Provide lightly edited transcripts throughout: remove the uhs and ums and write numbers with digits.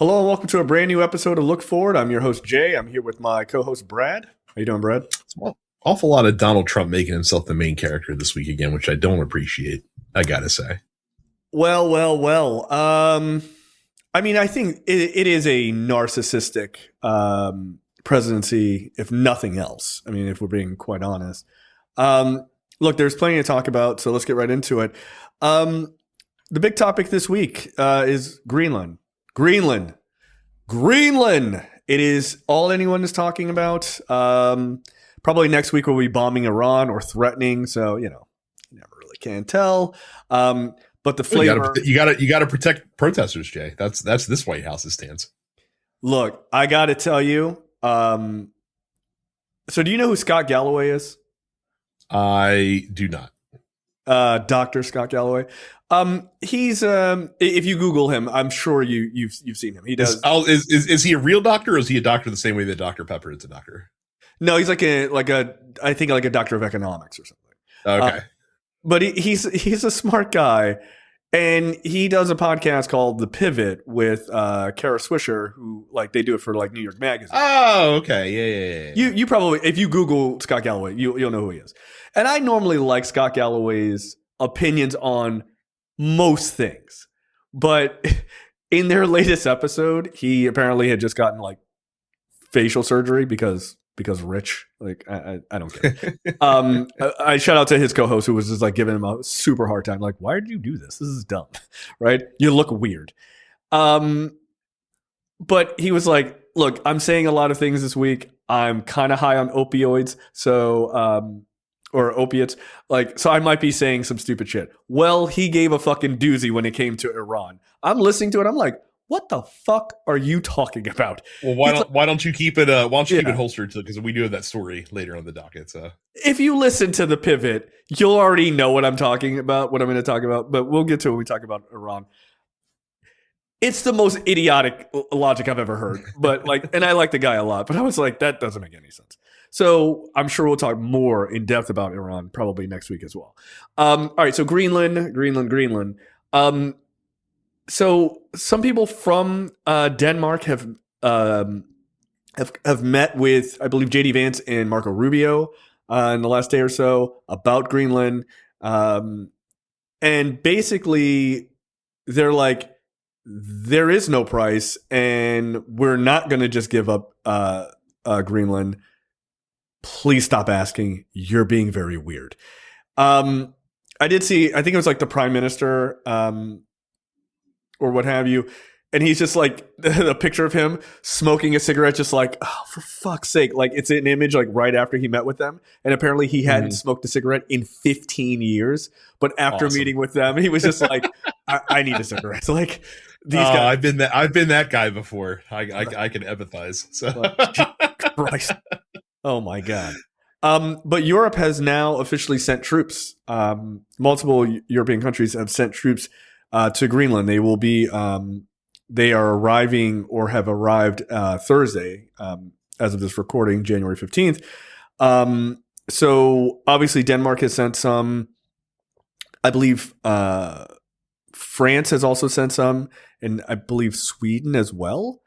Hello and welcome to a brand new episode of Look Forward. I'm your host, Jay. I'm here with my co-host, Brad. How you doing, Brad? It's an awful lot of Donald Trump making himself the main character this week again, which I don't appreciate, I gotta say. Well. I think it is a narcissistic presidency, if nothing else. I mean, if we're being quite honest. Look, there's plenty to talk about, so let's get right into it. The big topic this week is Greenland. Greenland. It is all anyone is talking about. Probably next week we'll be bombing Iran or threatening. So, you never really can tell. But the flavor. You gotta protect protesters, Jay. That's this White House's stance. Look, I got to tell you. So do you know who Scott Galloway is? I do not. Dr. Scott Galloway. He's if you Google him, I'm sure you've seen him. He does. Is he a real doctor, or is he a doctor the same way that Dr. Pepper is a doctor? No, he's like a doctor of economics or something. Okay. But he's a smart guy, and he does a podcast called The Pivot with Kara Swisher, who they do it for New York Magazine. Oh, okay, yeah. You probably, if you Google Scott Galloway, you'll know who he is. And I normally like Scott Galloway's opinions on most things, but in their latest episode, he apparently had just gotten facial surgery because rich. I don't get it. I shout out to his co-host who was just giving him a super hard time. Why did you do this? This is dumb, right? You look weird. But he was like, look, I'm saying a lot of things this week. I'm kind of high on opioids. So, or opiates. So I might be saying some stupid shit. Well, he gave a fucking doozy when it came to Iran. I'm listening to it. I'm like, what the fuck are you talking about? Well, why don't you keep it keep it holstered, because we do have that story later on the docket. So if you listen to The Pivot, you'll already know what I'm talking about, what I'm going to talk about, but we'll get to it when we talk about Iran. It's the most idiotic logic I've ever heard, but and I like the guy a lot, but I was like, that doesn't make any sense. So I'm sure we'll talk more in depth about Iran probably next week as well. All right, so Greenland. So some people from Denmark have met with, I believe, JD Vance and Marco Rubio in the last day or so about Greenland, and basically they're like, there is no price, and we're not going to just give up Greenland. Please stop asking. You're being very weird. I did see, I think it was the prime minister or what have you. And he's just a picture of him smoking a cigarette, just oh, for fuck's sake. It's an image right after he met with them. And apparently he hadn't smoked a cigarette in 15 years. But after meeting with them, he was just I need a cigarette. These guys. I've been that guy before. I can empathize. So. Christ. Oh my God. But Europe has now officially sent troops. Multiple European countries have sent troops to Greenland. They will be, they are arriving or have arrived Thursday, as of this recording, January 15th. So obviously Denmark has sent some. I believe France has also sent some, and I believe Sweden as well.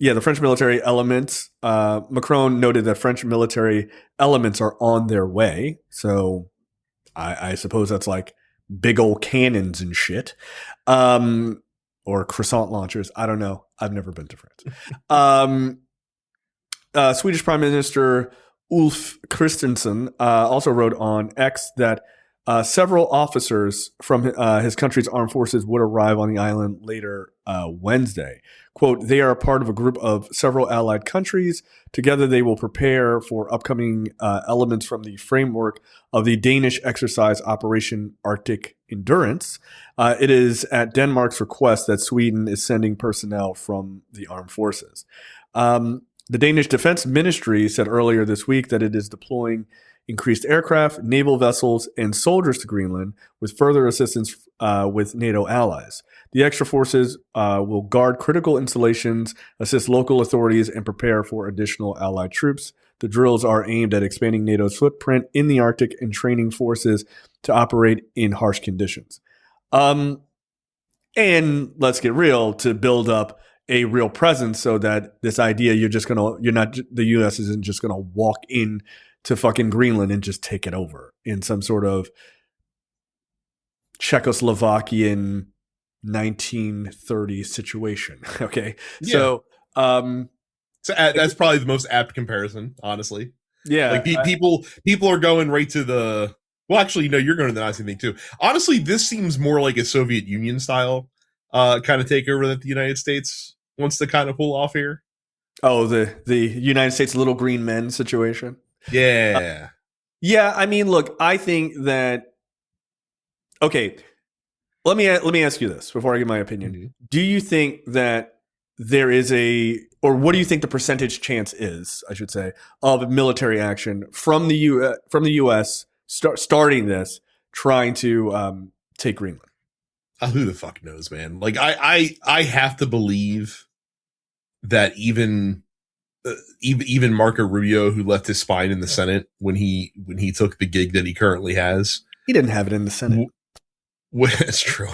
Yeah, the French military elements. Macron noted that French military elements are on their way. So I suppose that's big old cannons and shit. Or croissant launchers. I don't know. I've never been to France. Swedish Prime Minister Ulf Kristersson also wrote on X that several officers from his country's armed forces would arrive on the island later Wednesday. Quote, they are a part of a group of several allied countries. Together, they will prepare for upcoming elements from the framework of the Danish exercise Operation Arctic Endurance. It is at Denmark's request that Sweden is sending personnel from the armed forces. The Danish Defense Ministry said earlier this week that it is deploying increased aircraft, naval vessels, and soldiers to Greenland with further assistance with NATO allies. The extra forces will guard critical installations, assist local authorities, and prepare for additional allied troops. The drills are aimed at expanding NATO's footprint in the Arctic and training forces to operate in harsh conditions. And let's get real, to build up a real presence so that this idea the U.S. isn't just going to walk in to fucking Greenland and just take it over in some sort of Czechoslovakian 1930s situation. Okay. Yeah. So that's probably the most apt comparison, honestly. Yeah. Like people are going right to the, well, actually, no, you're going to the Nazi thing too. Honestly, this seems more like a Soviet Union style kind of takeover that the United States wants to kind of pull off here. Oh, the United States little green men situation. Yeah. Yeah. I mean, look, I think that, okay, let me ask you this before I give my opinion. Mm-hmm. Do you think that there is or what do you think the percentage chance is, I should say, of military action from the U.S. starting this, trying to take Greenland? Who the fuck knows, man? Like, I have to believe that even Marco Rubio, who left his spine in the Senate when he took the gig that he currently has, he didn't have it in the Senate. That's true.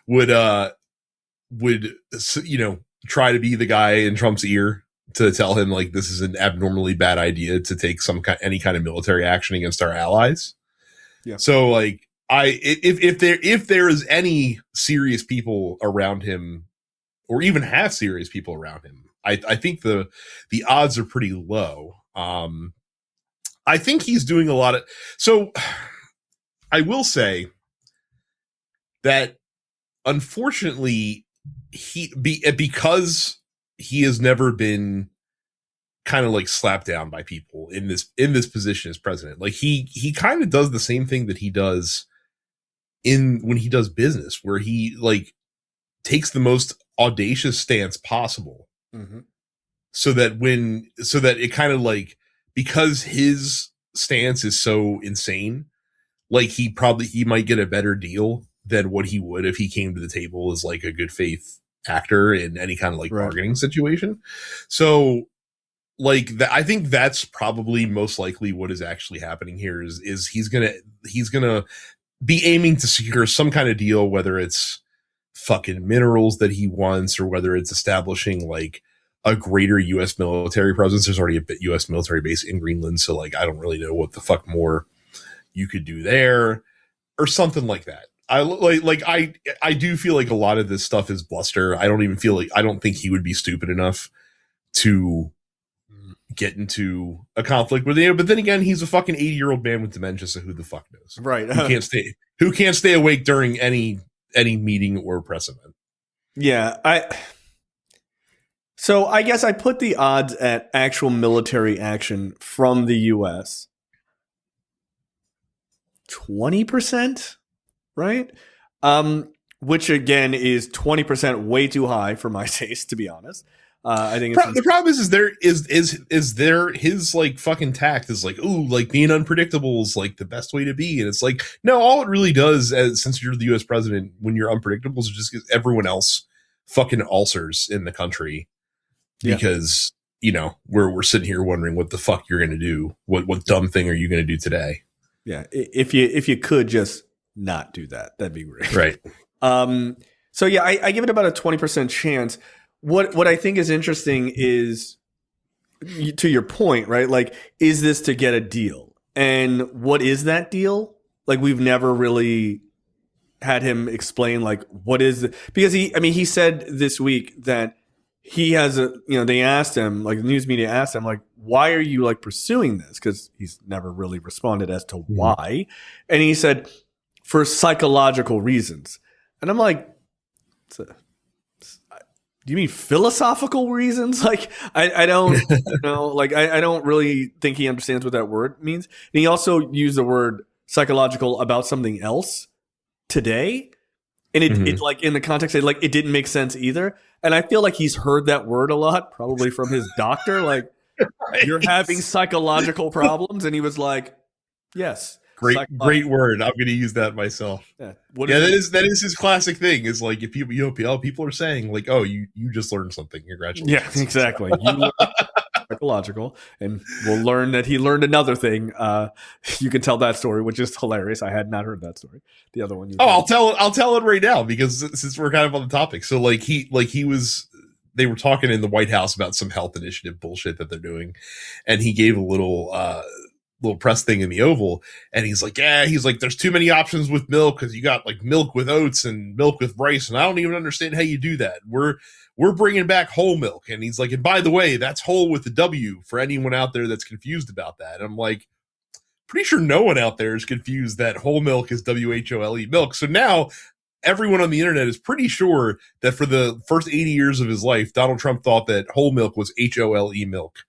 Would try to be the guy in Trump's ear to tell him like this is an abnormally bad idea to take any kind of military action against our allies. Yeah. So like if there is any serious people around him, or even have serious people around him, I think the odds are pretty low. I think he's doing a lot of. So I will say that unfortunately because he has never been kind of like slapped down by people in this position as president. Like he kind of does the same thing that he does when he does business, where he like takes the most audacious stance possible. Mm-hmm. so that it kind of like, because his stance is so insane, like he might get a better deal than what he would if he came to the table as like a good faith actor in any kind of like bargaining situation. So like I think that's probably most likely what is actually happening here is he's gonna be aiming to secure some kind of deal, whether it's fucking minerals that he wants or whether it's establishing like a greater U.S. military presence. There's already a U.S. military base in Greenland, so like I don't really know what the fuck more you could do there or something like that. I do feel like a lot of this stuff is bluster. I don't think he would be stupid enough to get into a conflict with him. But then again, he's a fucking 80-year-old man with dementia, so who the fuck knows? Right. Who can't stay awake during any meeting or press event? Yeah, So I guess I put the odds at actual military action from the U.S. 20%, right? Which again is 20% way too high for my taste, to be honest. I think the problem is his like fucking tact is like, ooh, like being unpredictable is like the best way to be, and it's like, no, all it really does, since you're the U.S. president, when you're unpredictable, is just gives everyone else fucking ulcers in the country. Because we're sitting here wondering what the fuck you're going to do. What dumb thing are you going to do today? Yeah, if you could just not do that, that'd be great. Right. So yeah, I give it about a 20% chance. What I think is interesting is, to your point, right? Like, is this to get a deal? And what is that deal? Like, we've never really had him explain like what is the, because he said this week that he has they asked him, like the news media asked him, like, why are you like pursuing this? Because he's never really responded as to why. And he said, for psychological reasons. And I'm like, do you mean philosophical reasons? Like, I don't like, I don't really think he understands what that word means. And he also used the word psychological about something else today. And it like in the context, it didn't make sense either. And I feel like he's heard that word a lot, probably from his doctor. Like, right. You're having psychological problems. And he was like, yes. Great word. I'm going to use that myself. Yeah. That is his classic thing. Is like, if people are saying like, oh, you just learned something. Congratulations. Yeah, exactly. psychological, and we'll learn that he learned another thing. You can tell that story, which is hilarious. I had not heard that story. The other one. I'll tell it right now because since we're kind of on the topic. So they were talking in the White House about some health initiative bullshit that they're doing, and he gave a little press thing in the Oval, and he's like, there's too many options with milk because you got like milk with oats and milk with rice, and I don't even understand how you do that. We're bringing back whole milk, and he's like, and by the way, that's whole with the W for anyone out there that's confused about that. And I'm like, pretty sure no one out there is confused that whole milk is WHOLE milk. So now everyone on the internet is pretty sure that for the first 80 years of his life, Donald Trump thought that whole milk was HOLE milk.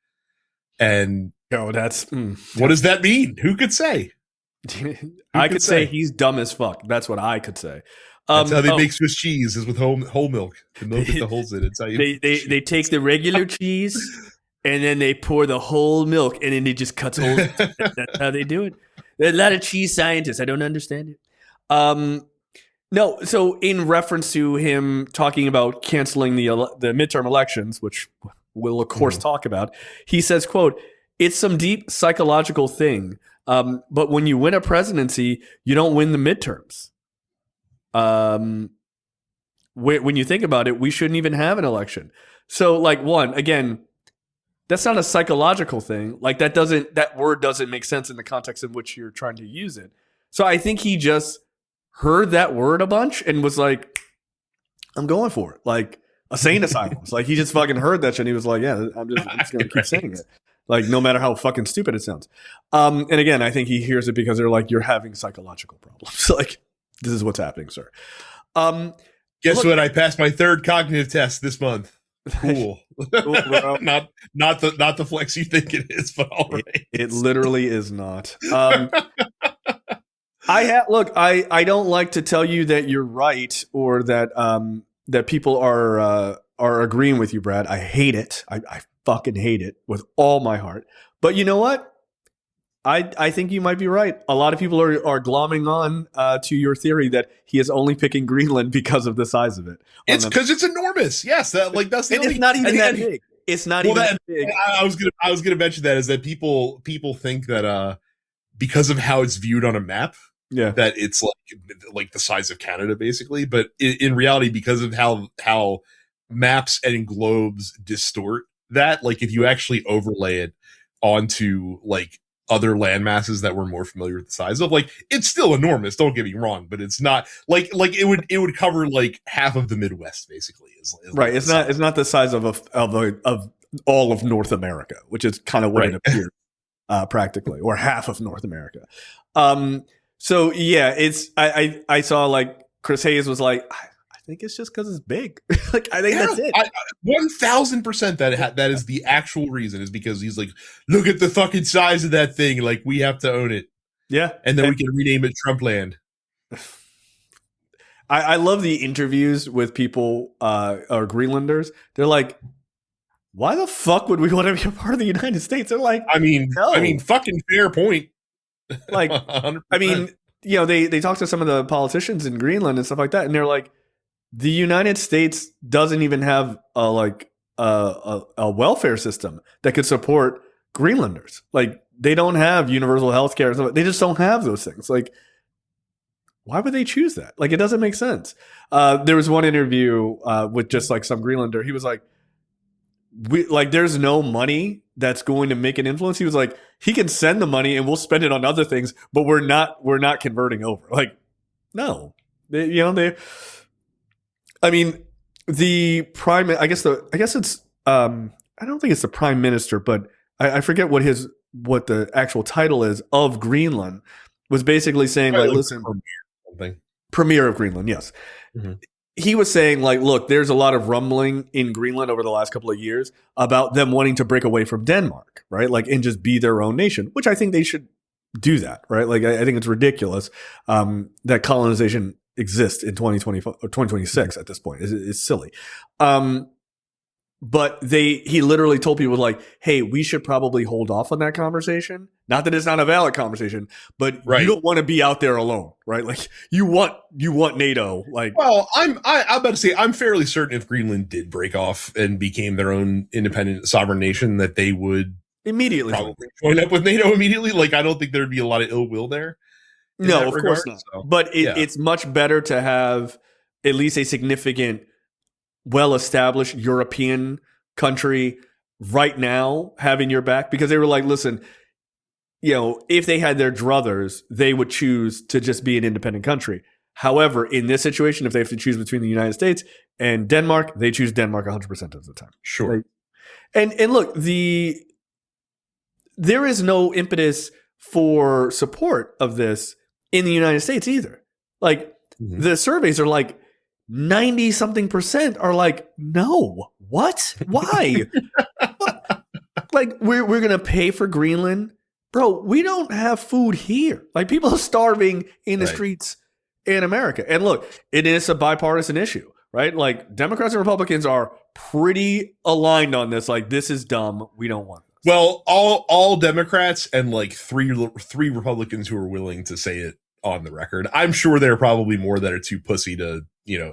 And what does that mean? Who could say? I could say he's dumb as fuck. That's what I could say. That's how they make Swiss cheese, is with whole milk. The milk with the holes in it. That's how they take the regular cheese and then they pour the whole milk and then they just cut holes. That's how they do it. There are a lot of cheese scientists. I don't understand it. No, so in reference to him talking about canceling the midterm elections, which we'll of course talk about, he says, quote, "It's some deep psychological thing, but when you win a presidency, you don't win the midterms. When you think about it, we shouldn't even have an election." So, like, again, that's not a psychological thing. Like, that word doesn't make sense in the context in which you're trying to use it. So I think he just heard that word a bunch and was like, I'm going for it. Like insane asylums. Like he just fucking heard that shit and he was like, yeah, I'm just going to keep saying it. Like no matter how fucking stupid it sounds. And again, I think he hears it because they're like, you're having psychological problems. Like this is what's happening, sir. Guess what? I passed my third cognitive test this month. Cool. not the flex you think it is, but all right. It literally is not. I don't like to tell you that you're right or that that people are agreeing with you, Brad. I hate it. I fucking hate it with all my heart. But you know what? I think you might be right. A lot of people are glomming on to your theory that he is only picking Greenland because of the size of it. It's because it's enormous. Yes, that's the only. It's not even that big. It's not even that big. I was gonna mention that is that people think that because of how it's viewed on a map, that it's like the size of Canada basically. But in reality, because of how maps and globes distort that, like if you actually overlay it onto like other land masses that we're more familiar with the size of, like it's still enormous, don't get me wrong, but it's not like it would cover like half of the Midwest basically is right. It's not the size of all of North America, which is kind of what it appears practically, or half of North America. So yeah, it's I saw like Chris Hayes was like, I think it's just because it's big. Like I think that's it. 1000% that is the actual reason, is because he's like, look at the fucking size of that thing. Like we have to own it. Yeah, and then we can rename it Trump Land. I love the interviews with people or Greenlanders. They're like, why the fuck would we want to be a part of the United States? They're like, I mean, fucking fair point. Like, 100%. I mean, you know, they talk to some of the politicians in Greenland and stuff like that, and they're like, the United States doesn't even have a welfare system that could support Greenlanders. Like, they don't have universal health care. They just don't have those things. Like, why would they choose that? Like, it doesn't make sense. There was one interview with just like some Greenlander. He was like, there's no money that's going to make an influence. He was like, he can send the money and we'll spend it on other things, but we're not converting over. Like, no, I mean, the prime. I guess it's. I don't think it's the prime minister, but I forget what the actual title is of Greenland. Was basically saying like, listen, premier of Greenland. Yes, mm-hmm. He was saying like, look, there's a lot of rumbling in Greenland over the last couple of years about them wanting to break away from Denmark, right? Like, and just be their own nation, which I think they should do that, right? Like, I think it's ridiculous that colonization exist in 2025 or 2026 at this point. It's silly. But he literally told people like, hey, we should probably hold off on that conversation. Not that it's not a valid conversation, but you don't want to be out there alone, right? Like you want NATO. Like, well, I'm about to say I'm fairly certain if Greenland did break off and became their own independent sovereign nation, that they would immediately probably join up with NATO immediately. Like I don't think there'd be a lot of ill will there. No, of course not. So, but it's much better to have at least a significant, well-established European country right now having your back, because they were like, listen, if they had their druthers, they would choose to just be an independent country. However, in this situation, if they have to choose between the United States and Denmark, they choose Denmark 100% of the time. Sure. And look, there is no impetus for support of this in the United States either. Like the surveys are like 90-something% are like, no, what? Why? Like we're going to pay for Greenland? Bro, we don't have food here. Like people are starving in the streets in America. And look, it is a bipartisan issue, right? Like Democrats and Republicans are pretty aligned on this. Like this is dumb. We don't want this. Well, all Democrats and like three Republicans who are willing to say it on the record. I'm sure there are probably more that are too pussy to,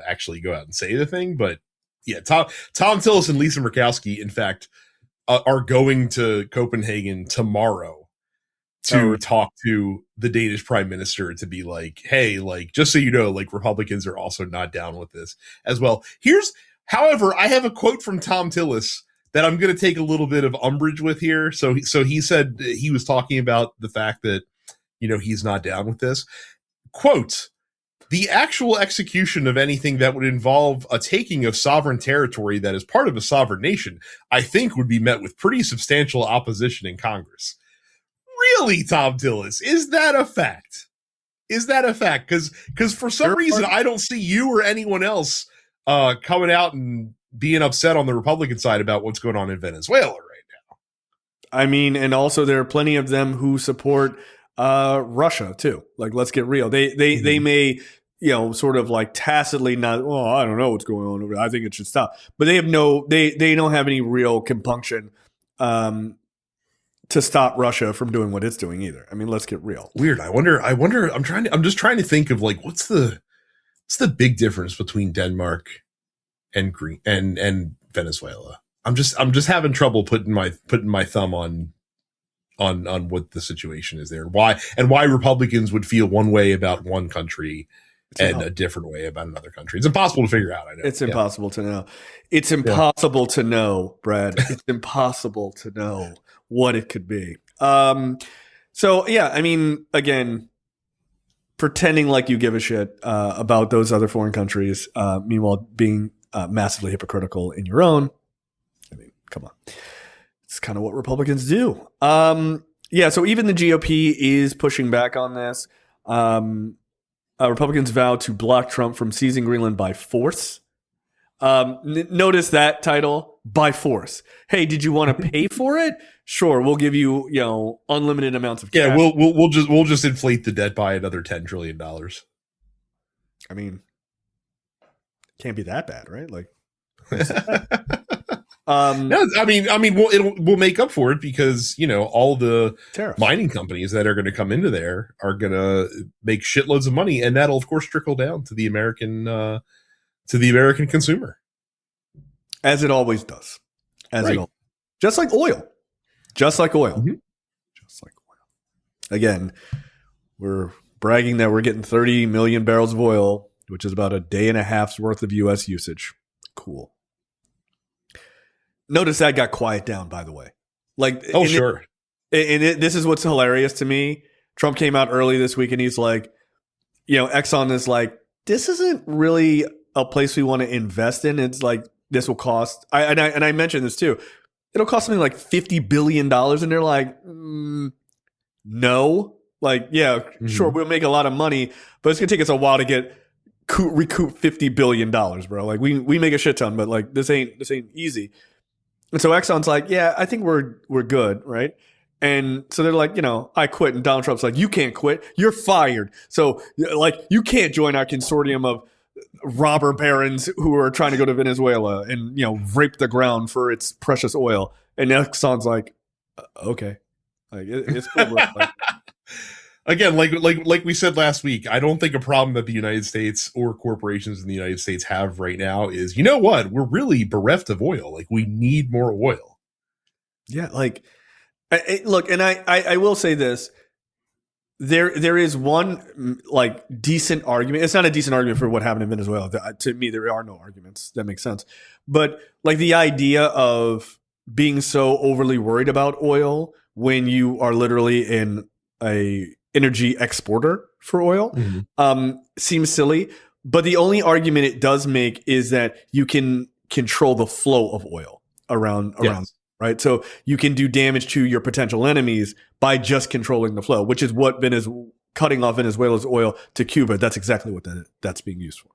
actually go out and say the thing. But yeah, Tom Tillis and Lisa Murkowski, in fact, are going to Copenhagen tomorrow to talk to the Danish prime minister to be like, hey, like, just so you know, like Republicans are also not down with this as well. However, I have a quote from Tom Tillis that I'm going to take a little bit of umbrage with here. So he said he was talking about the fact that, he's not down with this. Quote, the actual execution of anything that would involve a taking of sovereign territory that is part of a sovereign nation, I think would be met with pretty substantial opposition in Congress. Really, Tom Tillis? Is that a fact? Because for some reason, I don't see you or anyone else coming out and being upset on the Republican side about what's going on in Venezuela right now. I mean, and also there are plenty of them who support Russia too. Like, let's get real. They may, sort of like tacitly not, I don't know what's going on over there. I think it should stop. But they have they don't have any real compunction to stop Russia from doing what it's doing either. I mean, let's get real. Weird. I wonder, I'm just trying to think of like, what's the big difference between Denmark and Venezuela? I'm just having trouble putting my thumb on what the situation is there. Why Republicans would feel one way about one country and a different way about another country. It's impossible to figure out. I know. It's impossible to know. It's impossible to know, Brad. It's impossible to know what it could be. So yeah, I mean, again, pretending like you give a shit about those other foreign countries, meanwhile being massively hypocritical in your own. I mean, come on. It's kind of what Republicans do. So even the GOP is pushing back on this. Republicans vow to block Trump from seizing Greenland by force. Notice that title, by force. Hey, did you want to pay for it? Sure, we'll give you, unlimited amounts of cash. Yeah, we'll just inflate the debt by another $10 trillion. I mean, can't be that bad, right? Like, no, I mean, we'll make up for it because all the tariffs. Mining companies that are going to come into there are going to make shitloads of money, and that'll of course trickle down to the American consumer, as it always does, just like oil. Mm-hmm. Just like oil. Again, we're bragging that we're getting 30 million barrels of oil, which is about a day and a half's worth of U.S. usage. Cool. Notice that got quiet down, by the way. Like, sure. This is what's hilarious to me. Trump came out early this week and he's like, Exxon is like, this isn't really a place we want to invest in. It's like, this will cost, I mentioned this too. It'll cost something like $50 billion. And they're like, no. Like, sure, we'll make a lot of money, but it's going to take us a while to recoup $50 billion, bro. Like, we make a shit ton, but like, this ain't easy. And so Exxon's like, yeah, I think we're good, right? And so they're like, I quit. And Donald Trump's like, you can't quit. You're fired. So like, you can't join our consortium of robber barons who are trying to go to Venezuela and rape the ground for its precious oil. And Exxon's like, okay, like it's cool, bro. Like, again, like we said last week, I don't think a problem that the United States or corporations in the United States have right now is, you know what, we're really bereft of oil. Like, we need more oil. Yeah, like, look, and I will say this. There is one like decent argument. It's not a decent argument for what happened in Venezuela. To me, there are no arguments that make sense. But like the idea of being so overly worried about oil when you are literally in a energy exporter for oil seems silly. But the only argument it does make is that you can control the flow of oil around. Yes. Right. So you can do damage to your potential enemies by just controlling the flow, which is what cutting off Venezuela's oil to Cuba. That's exactly what that's being used for.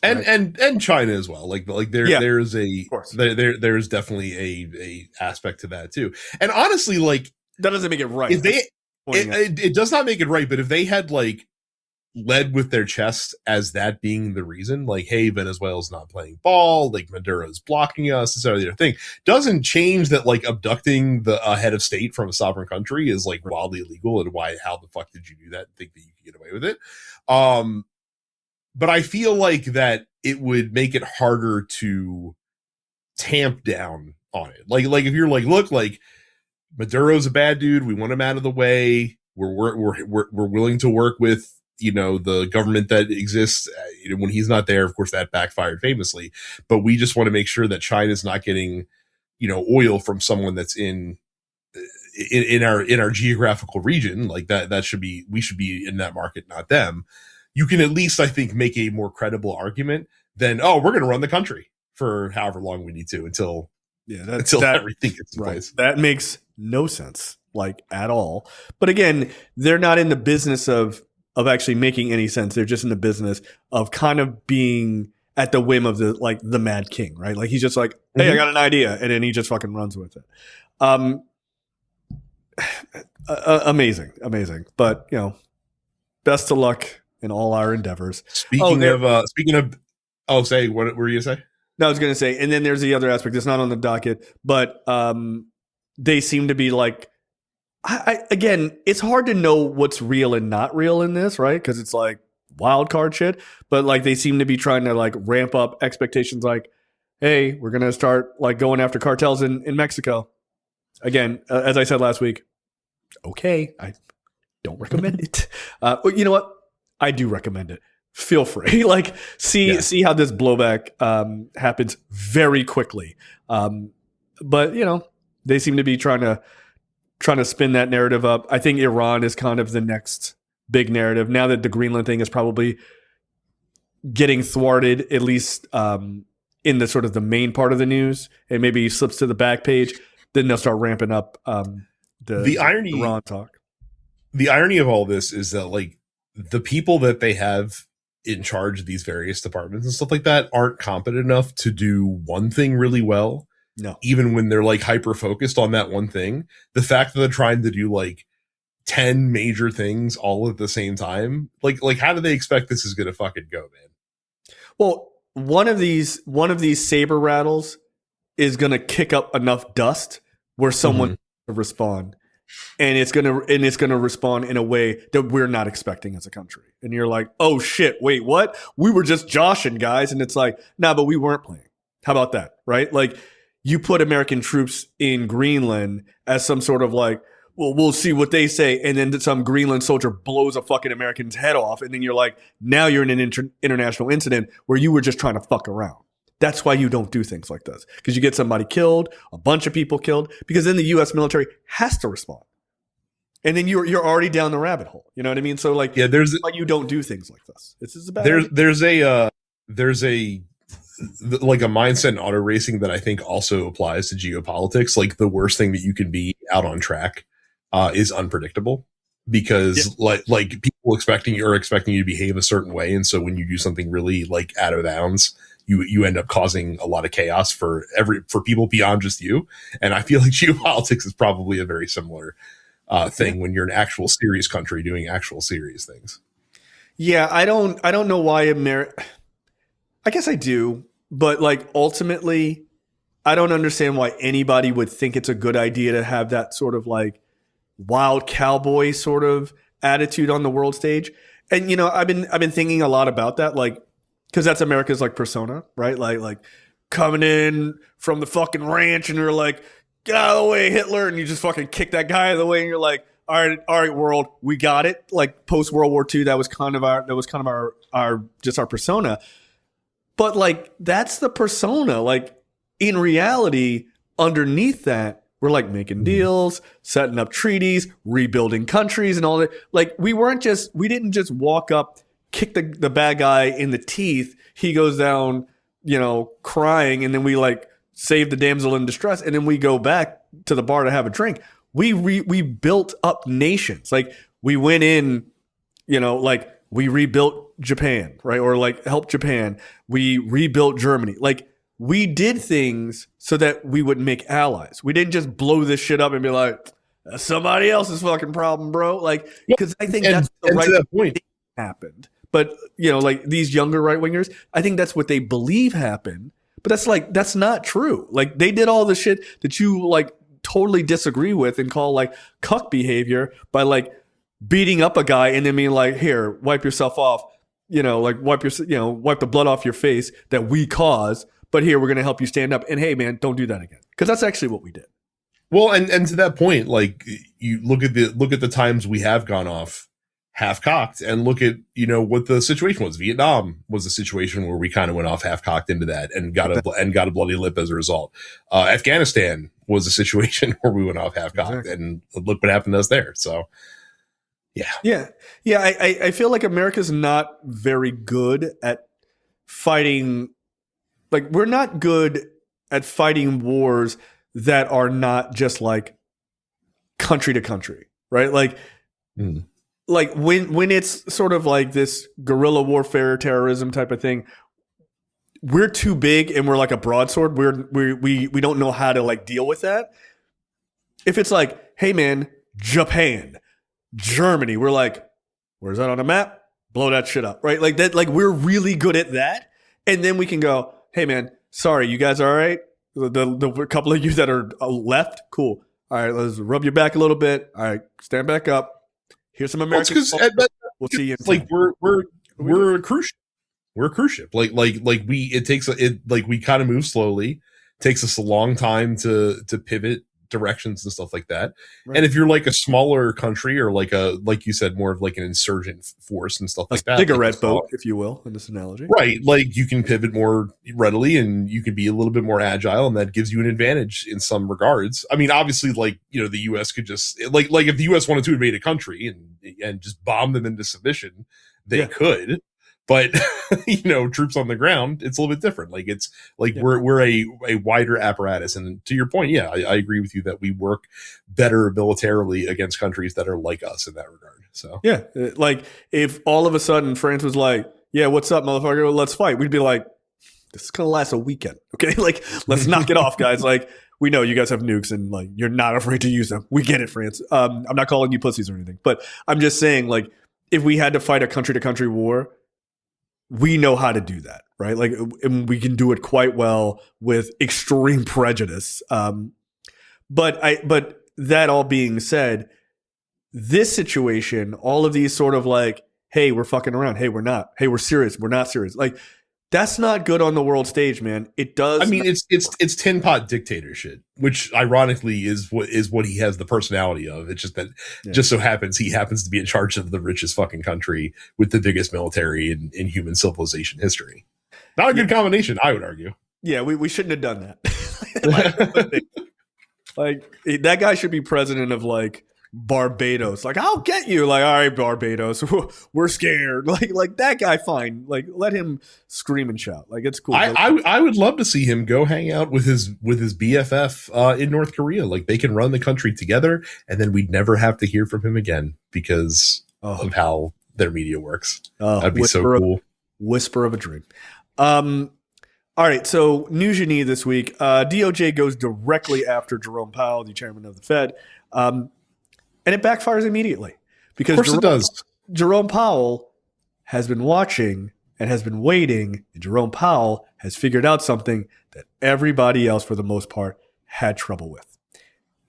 And right? and China as well. Like there's definitely a aspect to that too. And honestly, like, that doesn't make it right. If it does not make it right, but if they had like led with their chest as that being the reason, like, hey, Venezuela's not playing ball, like Maduro's blocking us, this other thing, doesn't change that like abducting the head of state from a sovereign country is like wildly illegal, and how the fuck did you do that and think that you could get away with it? But I feel like that it would make it harder to tamp down on it. Like if you're like, look, like Maduro's a bad dude, we want him out of the way, we're willing to work with the government that exists when he's not there. Of course, that backfired famously, but we just want to make sure that China's not getting, oil from someone that's in our geographical region. Like we should be in that market, not them. You can at least, I think, make a more credible argument than, oh, we're going to run the country for however long we need to until everything gets in place. That makes no sense, like, at all. But again, they're not in the business of actually making any sense. They're just in the business of kind of being at the whim of the Mad King, right? Like, he's just like, hey, I got an idea. And then he just fucking runs with it. Amazing. But, best of luck in all our endeavors. Speaking of, say, what were you going to say? No, I was going to say, and then there's the other aspect that's not on the docket, but they seem to be like, again, it's hard to know what's real and not real in this, right? Because it's like wild card shit. But like they seem to be trying to like ramp up expectations. Like, hey, we're gonna start like going after cartels in Mexico. Again, as I said last week, okay, I don't recommend it. You know what? I do recommend it. Feel free. Like see how this blowback happens very quickly. But they seem to be trying to spin that narrative up. I think Iran is kind of the next big narrative now that the Greenland thing is probably getting thwarted, at least in the sort of the main part of the news, and maybe slips to the back page. Then they'll start ramping up the irony, Iran talk. The irony of all this is that like the people that they have in charge of these various departments and stuff like that aren't competent enough to do one thing really well. No. Even when they're like hyper focused on that one thing, the fact that they're trying to do like 10 major things all at the same time, like how do they expect this is going to fucking go, man? Well, one of these saber rattles is going to kick up enough dust where someone will respond, and it's going to respond in a way that we're not expecting as a country. And you're like, "Oh shit, wait, what? We were just joshing, guys." And it's like, "Nah, but we weren't playing." How about that? Right? Like, you put American troops in Greenland as some sort of like, well, we'll see what they say. And then some Greenland soldier blows a fucking American's head off. And then you're like, now you're in an international incident where you were just trying to fuck around. That's why you don't do things like this. Because you get somebody killed, a bunch of people killed, because then the U.S. military has to respond. And then you're already down the rabbit hole. You know what I mean? So like, yeah, there's why you don't do things like this. This is about there's a like a mindset in auto racing that I think also applies to geopolitics. Like the worst thing that you can be out on track is unpredictable, because like people expecting you to behave a certain way, and so when you do something really like out of bounds, you end up causing a lot of chaos for people beyond just you. And I feel like geopolitics is probably a very similar thing when you're an actual serious country doing actual serious things. Yeah, I don't know why I guess I do, but like ultimately I don't understand why anybody would think it's a good idea to have that sort of like wild cowboy sort of attitude on the world stage. And I've been thinking a lot about that, like, because that's America's like persona, right? Like coming in from the fucking ranch, and you're like, get out of the way, Hitler, and you just fucking kick that guy out of the way, and you're like, all right, world, we got it. Like post World War II, that was kind of our just our persona. But like that's the persona. Like in reality, underneath that, we're like making deals, setting up treaties, rebuilding countries and all that. Like we didn't just walk up, kick the bad guy in the teeth. He goes down, crying, and then we like save the damsel in distress, and then we go back to the bar to have a drink. We built up nations. Like we went in, like we rebuilt Japan, right? Or like helped Japan. We rebuilt Germany. Like we did things so that we would make allies. We didn't just blow this shit up and be like, that's somebody else's fucking problem, bro. Like, because I think that's the right point happened. But, like these younger right wingers, I think that's what they believe happened. But that's not true. Like they did all the shit that you like totally disagree with and call like cuck behavior by like beating up a guy and then being like, here, wipe yourself off, like wipe the blood off your face that we caused. But here, we're going to help you stand up. And hey, man, don't do that again. Because that's actually what we did. Well, and to that point, like you look at the times we have gone off half cocked, and look at what the situation was. Vietnam was a situation where we kind of went off half cocked into that and got a bloody lip as a result. Afghanistan was a situation where we went off half cocked, and look what happened to us there. So. Yeah. I feel like America's not very good at fighting. Like we're not good at fighting wars that are not just like country to country, right? Like, like when it's sort of like this guerrilla warfare, terrorism type of thing, we're too big and we're like a broadsword. We don't know how to like deal with that. If it's like, hey man, Japan, Germany, we're like, where's that on a map? Blow that shit up, right? Like that. Like we're really good at that, and then we can go, hey man, sorry, you guys are all right? The couple of you that are left, cool. All right, let's rub your back a little bit. All right, stand back up. Here's some American. We'll see you. Like we're a cruise ship. We're a cruise ship. Like we kind of move slowly. Takes us a long time to pivot directions and stuff like that. Right. And if you're like a smaller country or like you said, more of like an insurgent force and stuff like that, cigarette boat, if you will, in this analogy, right? Like you can pivot more readily and you can be a little bit more agile, and that gives you an advantage in some regards. I mean, obviously, like the U.S. could just like if the U.S. wanted to invade a country and just bomb them into submission, they could. But troops on the ground, it's a little bit different. Like it's like we're a wider apparatus. And to your point, I agree with you that we work better militarily against countries that are like us in that regard. So like if all of a sudden France was like, yeah, what's up, motherfucker? Let's fight. We'd be like, this is gonna last a weekend, okay? Like let's knock it off, guys. Like we know you guys have nukes and like you're not afraid to use them. We get it, France. I'm not calling you pussies or anything, but I'm just saying, like if we had to fight a country to country war, we know how to do that, right? Like, and we can do it quite well with extreme prejudice. But that all being said, this situation, all of these sort of like, hey, we're fucking around. Hey, we're not. Hey, we're serious. We're not serious. Like, that's not good on the world stage, man. It does. I mean, it's tin pot dictator shit, which ironically is what he has the personality of. It's just that just so happens he happens to be in charge of the richest fucking country with the biggest military in human civilization history. Not a good combination, I would argue. Yeah, we shouldn't have done that. like that guy should be president of like Barbados. Like, I'll get you. Like, all right, Barbados, we're scared. Like that guy, fine. Like, let him scream and shout. Like, it's cool. I would love to see him go hang out with his BFF in North Korea. Like, they can run the country together, and then we'd never have to hear from him again because of how their media works. That'd be so cool. Whisper of a dream. All right, so news you need this week. DOJ goes directly after Jerome Powell, the chairman of the Fed. And it backfires immediately because of course it does. Jerome Powell has been watching and has been waiting, and Jerome Powell has figured out something that everybody else, for the most part, had trouble with.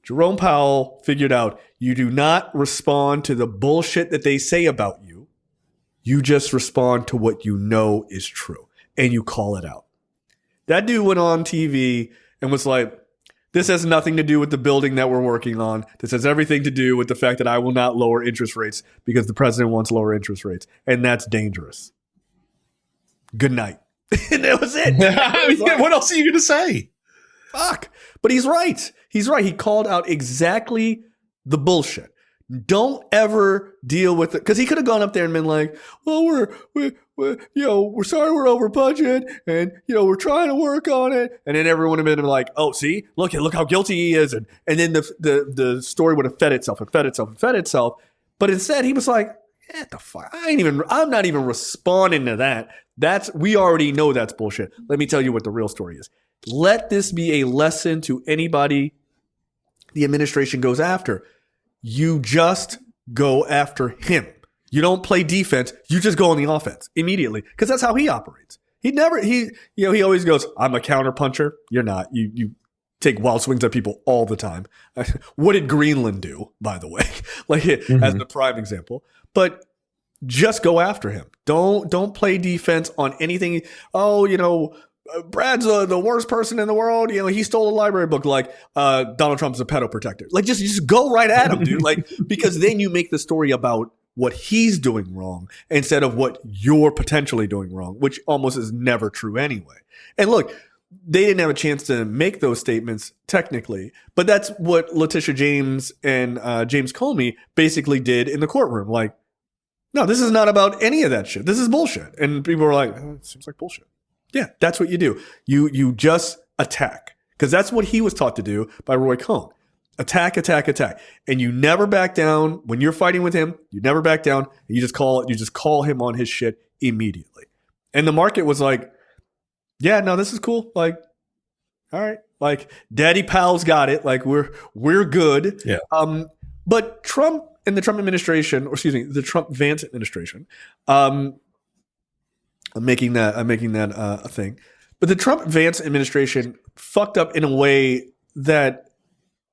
Jerome Powell figured out you do not respond to the bullshit that they say about you. You just respond to what you know is true, and you call it out. That dude went on TV and was like, this has nothing to do with the building that we're working on. This has everything to do with the fact that I will not lower interest rates because the president wants lower interest rates, and that's dangerous. Good night. And that was it. What else are you going to say? Fuck. But he's right. He's right. He called out exactly the bullshit. Don't ever deal with it. Because he could have gone up there and been like, well, we're sorry we're over budget, and we're trying to work on it. And then everyone would have been like, oh, see, look how guilty he is. And then the story would have fed itself. But instead he was like, what the fuck? I'm not even responding to that. We already know that's bullshit. Let me tell you what the real story is. Let this be a lesson to anybody the administration goes after. You just go after him. You don't play defense. You just go on the offense immediately, because that's how he operates. He always goes, I'm a counterpuncher. You're not. You take wild swings at people all the time. What did Greenland do, by the way? As the prime example. But just go after him. Don't play defense on anything. Oh, Brad's the worst person in the world. He stole a library book. Donald Trump's a pedo protector. Just go right at him, dude. Because then you make the story about what he's doing wrong instead of what you're potentially doing wrong, which almost is never true anyway. And look, they didn't have a chance to make those statements technically, but that's what Letitia James and James Comey basically did in the courtroom. No, this is not about any of that shit. This is bullshit. And people were like, it seems like bullshit. Yeah, that's what you do. You just attack, because that's what he was taught to do by Roy Cohn. Attack. And you never back down. When you're fighting with him, you never back down. You just call him on his shit immediately. And the market was like, yeah, no, this is cool. All right. Daddy Powell's got it. We're good. Yeah. But Trump and the Trump administration, the Trump Vance administration, I'm making that a thing. But the Trump Vance administration fucked up in a way that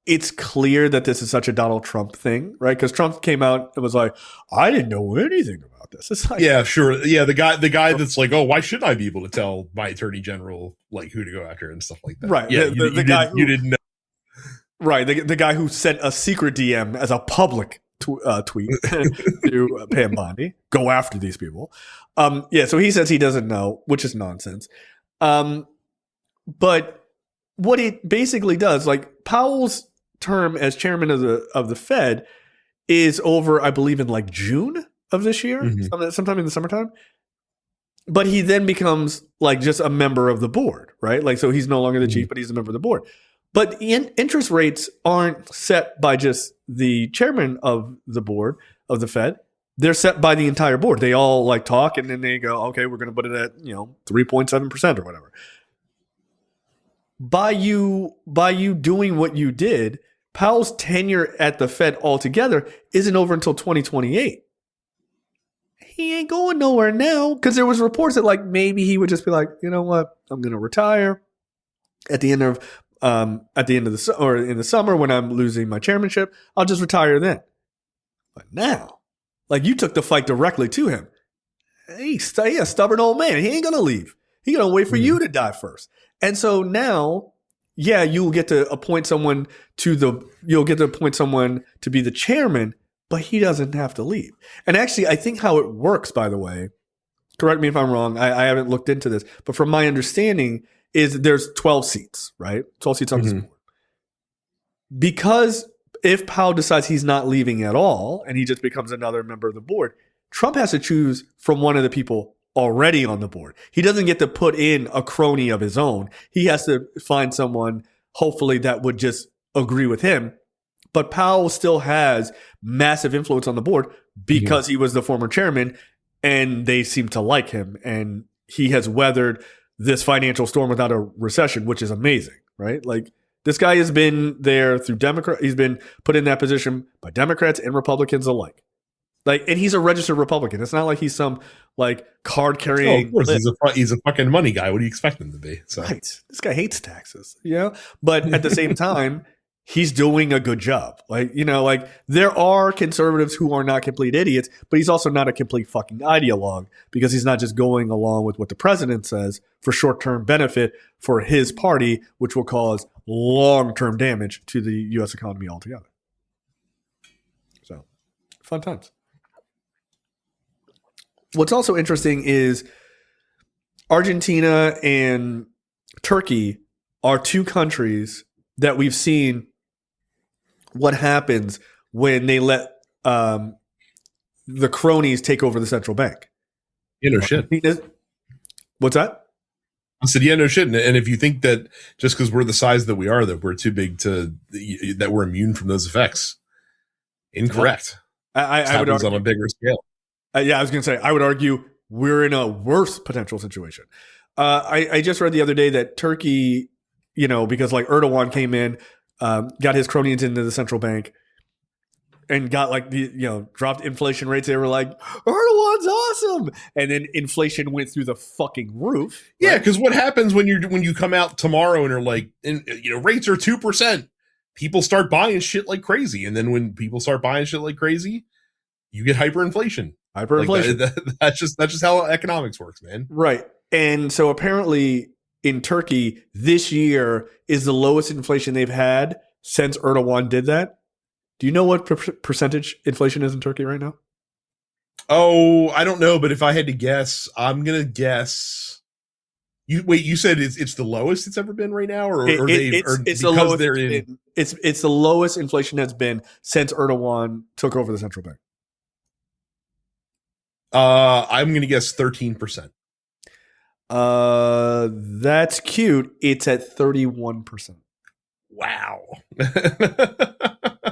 it's clear that this is such a Donald Trump thing, right? Because Trump came out and was like, I didn't know anything about this. It's like, yeah, sure. Yeah, the guy that's like, oh, why shouldn't I be able to tell my attorney general who to go after and stuff like that? Right. Yeah, the guy you didn't know. Right. The guy who sent a secret DM as a public tweet to Pam Bondi, go after these people. So he says he doesn't know, which is nonsense. But what it basically does, Powell's term as chairman of the Fed is over, I believe, in June of this year, sometime in the summertime. But he then becomes just a member of the board, right? So he's no longer the chief, but he's a member of the board. But interest rates aren't set by just the chairman of the board of the Fed. They're set by the entire board. They all talk, and then they go, okay, we're going to put it at 3.7% or whatever. By you doing what you did, Powell's tenure at the Fed altogether isn't over until 2028. He ain't going nowhere now, because there was reports that maybe he would just be like, you know what, I'm going to retire at the end of in the summer when I'm losing my chairmanship. I'll just retire then. But now, you took the fight directly to him. He's a stubborn old man. He ain't going to leave. He's going to wait for you to die first. And so now, yeah, you'll get to appoint someone to be the chairman, but he doesn't have to leave. And actually, I think how it works, by the way, correct me if I'm wrong, I haven't looked into this, but from my understanding is there's 12 seats, right? 12 seats on this board. Because if Powell decides he's not leaving at all and he just becomes another member of the board, Trump has to choose from one of the people already on the board. He doesn't get to put in a crony of his own. He has to find someone, hopefully, that would just agree with him. But Powell still has massive influence on the board because he was the former chairman, and they seem to like him. And he has weathered this financial storm without a recession, which is amazing, right? This guy has been there through Democrat. He's been put in that position by Democrats and Republicans alike. Like, and he's a registered Republican. It's not like he's some like card Oh, carrying. of course, he's a fucking money guy. What do you expect him to be? So. Right. This guy hates taxes, but at the same time, he's doing a good job. Like, like there are conservatives who are not complete idiots, but he's also not a complete fucking ideologue because he's not just going along with what the president says for short-term benefit for his party, which will cause long-term damage to the U.S. economy altogether. So, fun times. What's also interesting is Argentina and Turkey are two countries that we've seen what happens when they let the cronies take over the central bank. No shit. What's that? I said, no shit. And if you think that just because we're the size that we are, that we're too big that we're immune from those effects, incorrect. I would argue on a bigger scale. I was going to say, I would argue we're in a worse potential situation. I just read the other day that Turkey, because like Erdogan came in, got his cronies into the central bank and got like dropped inflation rates. They were like, Erdogan's awesome. And then inflation went through the fucking roof. Right? Yeah. Cause what happens when you come out tomorrow and are like, rates are 2%, people start buying shit like crazy. And then when people start buying shit like crazy, you get hyperinflation. Hyperinflation. That's just how economics works, man. Right. And so apparently in Turkey, this year is the lowest inflation they've had since Erdogan did that. Do you know what percentage inflation is in Turkey right now? Oh, I don't know. But if I had to guess, I'm going to guess. You said it's the lowest it's ever been right now? It's the lowest inflation that's been since Erdogan took over the central bank. I'm going to guess 13%. That's cute. It's at 31%. Wow.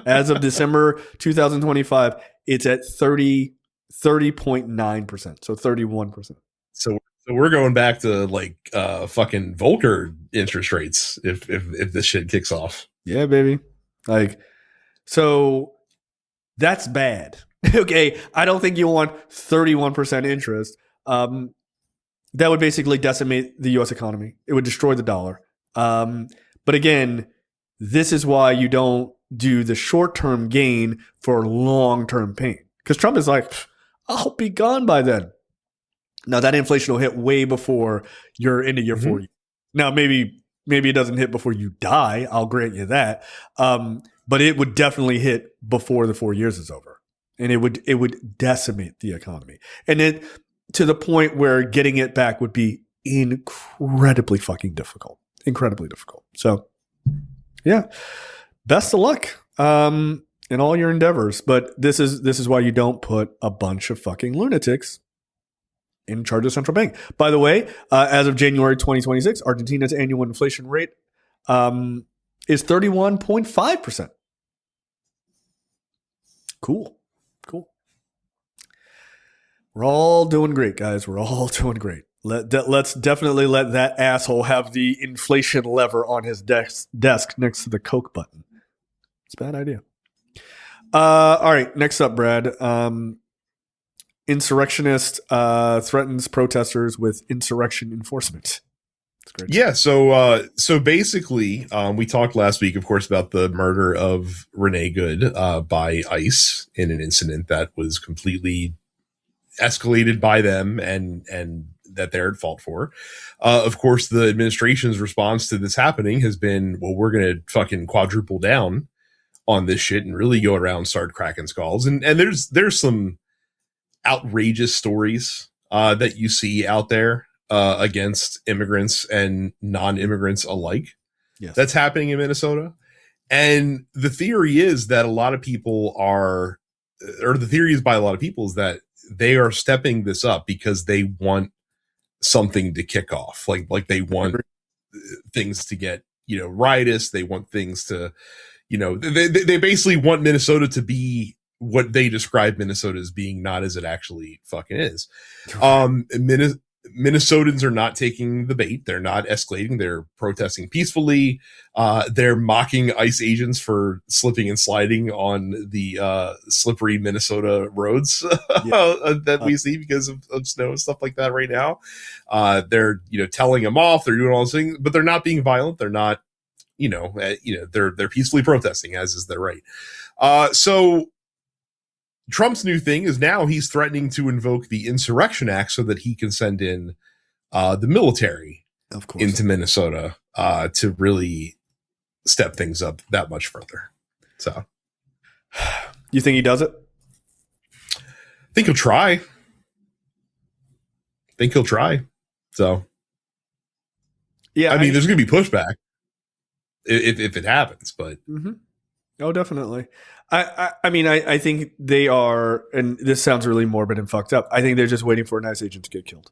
As of December 2025, it's at 30.9%. So 31%. So we're going back to like fucking Volcker interest rates if this shit kicks off. Yeah, baby. Like, so that's bad. Okay, I don't think you want 31% interest. That would basically decimate the U.S. economy. It would destroy the dollar. But again, this is why you don't do the short-term gain for long-term pain. Because Trump is like, I'll be gone by then. Now, that inflation will hit way before you're into your 40s. Now, maybe it doesn't hit before you die. I'll grant you that. But it would definitely hit before the 4 years is over. And it would decimate the economy. And it to the point where getting it back would be incredibly fucking difficult. Incredibly difficult. So, yeah. Best of luck in all your endeavors. But this is why you don't put a bunch of fucking lunatics in charge of the central bank. By the way, as of January 2026, Argentina's annual inflation rate is 31.5%. Cool. We're all doing great, guys. We're all doing great. Let's definitely let that asshole have the inflation lever on his desk next to the Coke button. It's a bad idea. All right, next up, Brad. Insurrectionist threatens protesters with insurrection enforcement. It's great. Yeah, so basically, we talked last week, of course, about the murder of Renee Good by ICE in an incident that was completely escalated by them and that they're at fault for. Of course, the administration's response to this happening has been, well, we're going to fucking quadruple down on this shit and really go around, start cracking skulls. And there's some outrageous stories that you see out there against immigrants and non-immigrants alike. Yes. That's happening in Minnesota. And the theory is that the theory is by a lot of people is that they are stepping this up because they want something to kick off. Like they want things to get, riotous. They want things to, they basically want Minnesota to be what they describe Minnesota as being, not as it actually fucking is. Minnesotans are not taking the bait. They're not escalating. They're protesting peacefully. They're mocking ICE agents for slipping and sliding on the slippery Minnesota roads that we see because of snow and stuff like that right now. They're telling them off. They're doing all those things, but they're not being violent. They're not they're peacefully protesting, as is their right. So Trump's new thing is now he's threatening to invoke the Insurrection Act so that he can send in the military into Minnesota to really step things up that much further. So, you think he does it? I think he'll try. So, yeah, I mean, there's going to be pushback if it happens, but. Mm-hmm. Oh, definitely. I mean, I think they are, and this sounds really morbid and fucked up. I think they're just waiting for an ICE agent to get killed.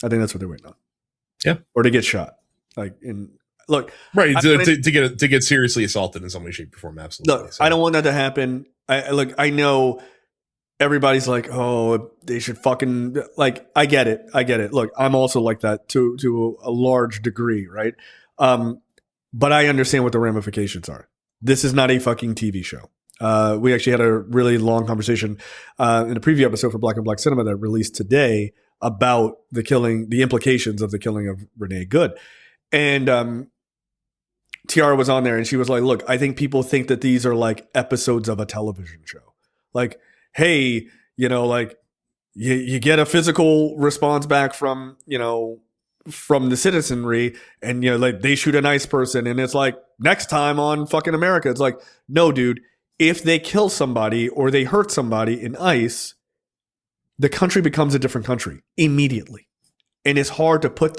I think that's what they're waiting on. Yeah, or to get shot. Right to get seriously assaulted in some way, shape, or form. Absolutely. Look, I don't want that to happen. I know everybody's like, oh, they should fucking I get it. Look, I'm also like that to a large degree, right? But I understand what the ramifications are. This is not a fucking TV show. We actually had a really long conversation in a preview episode for Black and Black Cinema that released today about the implications of the killing of Renee Good. And Tiara was on there and she was like, look, I think people think that these are like episodes of a television show. Like, hey, you get a physical response back from the citizenry and they shoot a nice person and it's like next time on fucking America. It's like, no, dude, if they kill somebody or they hurt somebody in ICE, the country becomes a different country immediately. And it's hard to close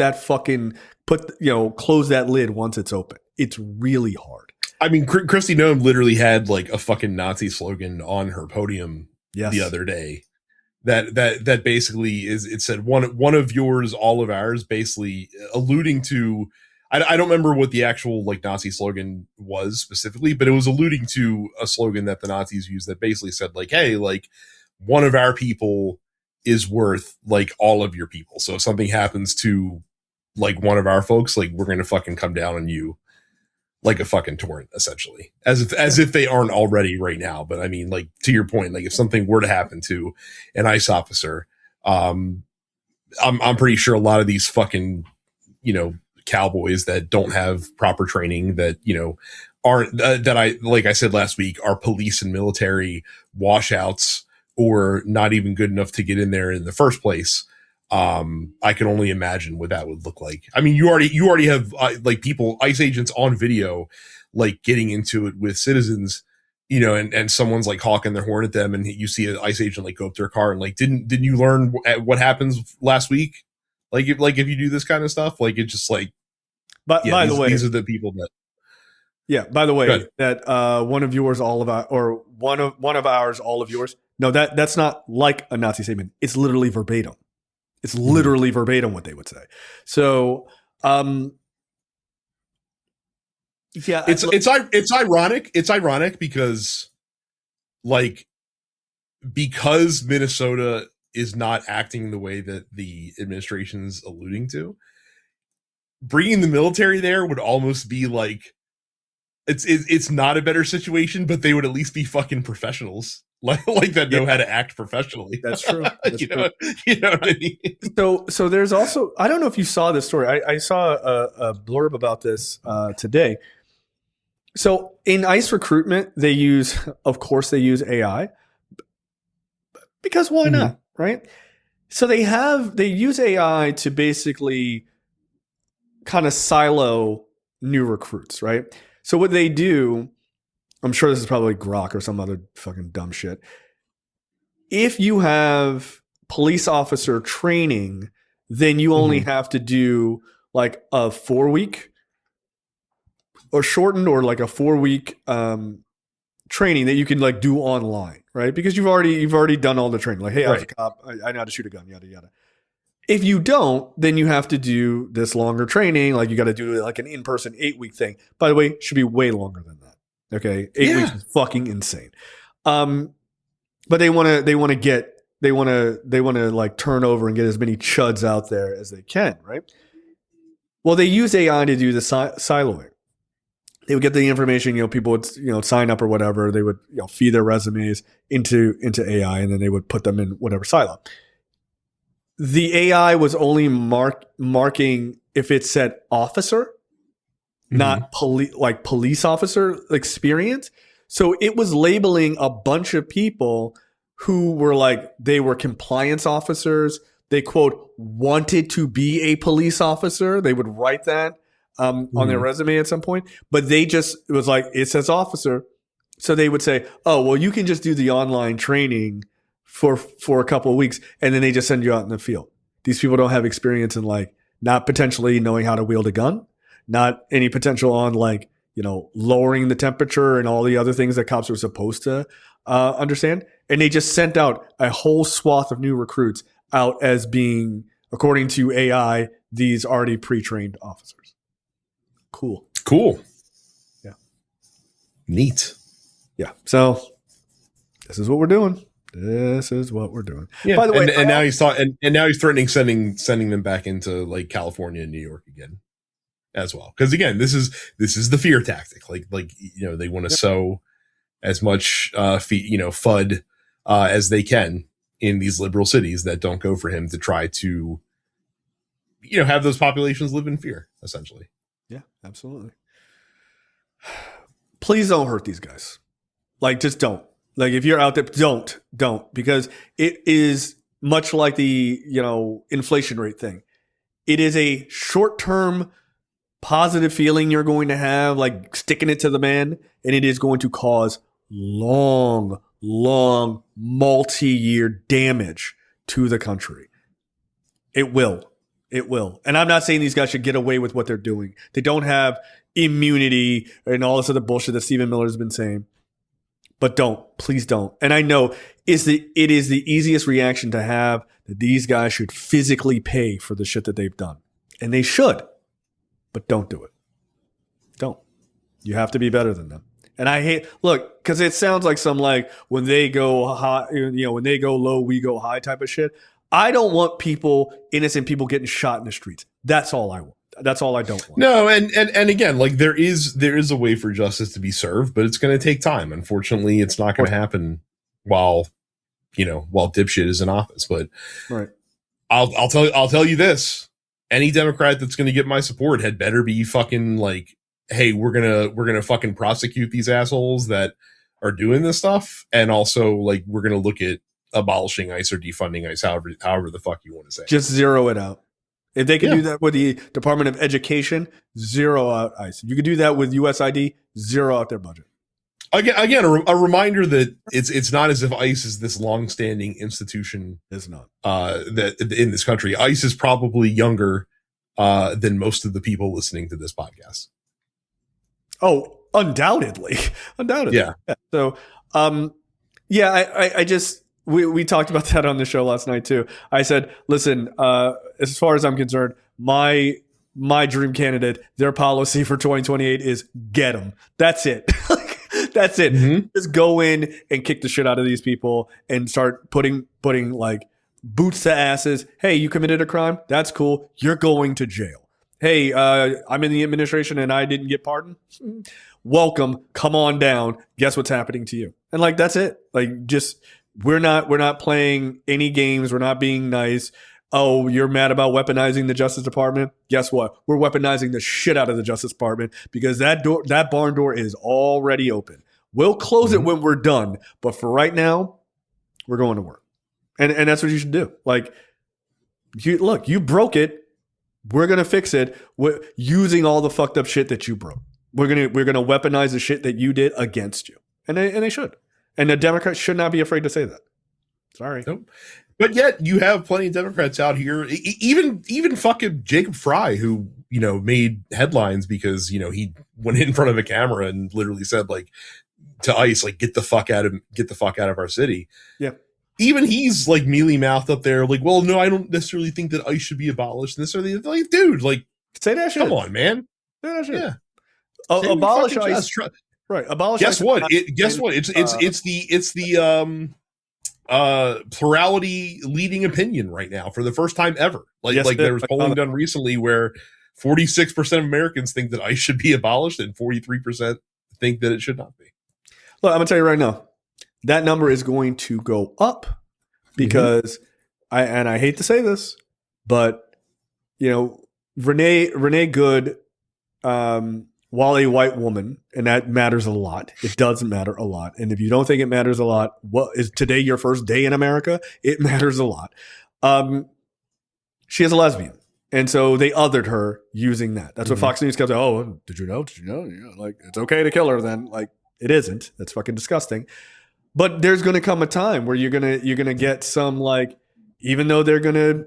that lid once it's open. It's really hard. I mean, Kristi Noem literally had like a fucking Nazi slogan on her podium the other day. That basically it said one of yours, all of ours, basically alluding to, I don't remember what the actual like Nazi slogan was specifically, but it was alluding to a slogan that the Nazis used that basically said like, hey, like one of our people is worth like all of your people. So if something happens to like one of our folks, like we're going to fucking come down on you like a fucking torrent, essentially, as if they aren't already right now. But I mean, like to your point, like if something were to happen to an ICE officer, I'm pretty sure a lot of these fucking, cowboys that don't have proper training that, aren't that like I said last week, are police and military washouts or not even good enough to get in there in the first place. I can only imagine what that would look like. I mean, you already have like people, ICE agents on video, like getting into it with citizens, and someone's like hawking their horn at them, and you see an ICE agent like go up to their car and like, didn't you learn what happens last week? Like if you do this kind of stuff, like it's just like. But yeah, by the way, these are the people that. Yeah. By the way, that one of yours, all of our, or one of ours, all of yours. No, that's not like a Nazi statement. It's literally verbatim. It's literally verbatim what they would say. So, yeah, it's ironic. It's ironic because Minnesota is not acting the way that the administration's alluding to. Bringing the military there would almost be like it's not a better situation, but they would at least be fucking professionals. Like that know how to act professionally. That's true. You know what I mean? So there's also, I don't know if you saw this story. I saw a blurb about this today. So in ICE recruitment, they use AI because why not, right? So they use AI to basically kind of silo new recruits, right? So what they do, I'm sure this is probably Grok or some other fucking dumb shit. If you have police officer training, then you only have to do like a 4-week or shortened or like a 4-week training that you can like do online, right? Because you've already done all the training. Like, hey, I was a cop. I know how to shoot a gun, yada, yada. If you don't, then you have to do this longer training. Like you got to do like an in-person 8-week thing. By the way, it should be way longer than that. Okay. 8 weeks is fucking insane. But they want to get they want to like turn over and get as many chuds out there as they can, right? Well, they use AI to do the siloing. They would get the information, people would, sign up or whatever. They would, feed their resumes into AI, and then they would put them in whatever silo. The AI was only marking if it said officer, not police officer experience. So it was labeling a bunch of people who were like, they were compliance officers. They, quote, wanted to be a police officer. They would write that on their resume at some point. But it was like, it says officer. So they would say, oh, well, you can just do the online training for a couple of weeks, and then they just send you out in the field. These people don't have experience in like not potentially knowing how to wield a gun, not any potential on like, lowering the temperature and all the other things that cops are supposed to understand. And they just sent out a whole swath of new recruits out as being, according to AI, these already pre-trained officers. Cool. Yeah. Neat. Yeah. So this is what we're doing. Yeah. By the way, and now he's talking, and now he's threatening sending them back into like California and New York again, as well. Because again, this is the fear tactic. Like they want to sow as much FUD as they can in these liberal cities that don't go for him, to try to have those populations live in fear, essentially. Yeah, absolutely. Please don't hurt these guys. Like, just don't. Like, if you're out there, don't, because it is much like the, inflation rate thing. It is a short-term positive feeling you're going to have, like sticking it to the man, and it is going to cause long, multi-year damage to the country. It will. And I'm not saying these guys should get away with what they're doing. They don't have immunity and all this other bullshit that Stephen Miller has been saying. But please don't. And I know it is the easiest reaction to have, that these guys should physically pay for the shit that they've done. And they should. But don't do it. Don't. You have to be better than them. And I look, because it sounds like some like when they go high, when they go low, we go high type of shit. I don't want innocent people getting shot in the streets. That's all I want. That's all I don't want. No, and again, like there is a way for justice to be served, but it's going to take time. Unfortunately, it's not going to happen while dipshit is in office. But right, I'll tell you this: any Democrat that's going to get my support had better be fucking like, hey, we're gonna fucking prosecute these assholes that are doing this stuff, and also like we're gonna look at abolishing ICE or defunding ICE, however the fuck you want to say. Just zero it out. If they can do that with the Department of Education, zero out ICE. If you could do that with USID, zero out their budget. Again, a reminder that it's not as if ICE is this long-standing institution. It's not. That in this country, ICE is probably younger than most of the people listening to this podcast. Oh, undoubtedly. Yeah. So, I just, we talked about that on the show last night too. I said, listen, as far as I'm concerned, my dream candidate, their policy for 2028 is get them. That's it. That's it. Mm-hmm. Just go in and kick the shit out of these people and start putting like boots to asses. Hey, you committed a crime? That's cool. You're going to jail. Hey, I'm in the administration and I didn't get pardoned. Welcome. Come on down. Guess what's happening to you? And like, that's it. Like, just, we're not playing any games. We're not being nice. Oh, you're mad about weaponizing the Justice Department? Guess what? We're weaponizing the shit out of the Justice Department because that barn door is already open. We'll close it when we're done. But for right now, we're going to work. And that's what you should do. Like, you broke it. We're going to fix it using all the fucked up shit that you broke. We're going to weaponize the shit that you did against you. And they should. And the Democrats should not be afraid to say that. Sorry. Nope. But yet you have plenty of Democrats out here, even fucking Jacob Fry, who, made headlines because, he went in front of a camera and literally said like to ICE, like, get the fuck out of our city. Yeah. Even he's like mealy mouthed up there, like, well, no, I don't necessarily think that ICE should be abolished. And this or the like, dude, like, say that shit. Come on, man. Say that shit. Yeah. Abolish ICE. Right. Abolish. Guess what? Guess what? It's the plurality leading opinion right now for the first time ever. Yes, There was polling done recently where 46% of Americans think that ICE should be abolished and 43% think that it should not be. Look, I'm gonna tell you right now, that number is going to go up because I hate to say this, but Renee Good, while a white woman, and that matters a lot, it does matter a lot. And if you don't think it matters a lot, what is today your first day in America? It matters a lot. She is a lesbian. And so they othered her using that. That's what Fox News kept saying. Oh, did you know? Did you know? Yeah, like, it's okay to kill her then. Like, it isn't. That's fucking disgusting. But there's going to come a time where you're gonna get some, like, even though they're going to,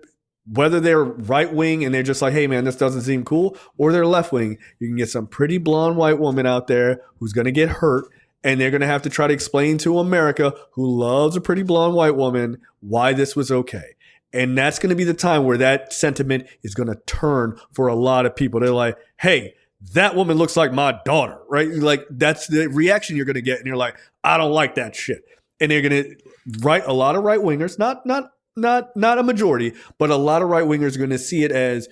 whether they're right wing and they're just like, hey man, this doesn't seem cool, or they're left wing, you can get some pretty blonde white woman out there who's going to get hurt, and they're going to have to try to explain to America, who loves a pretty blonde white woman, why this was okay. And that's going to be the time where that sentiment is going to turn for a lot of people. They're like, hey, that woman looks like my daughter, right? Like, that's the reaction you're going to get. And you're like, I don't like that shit. And they're going to write a lot of right wingers, not a majority, but a lot of right wingers are going to see it as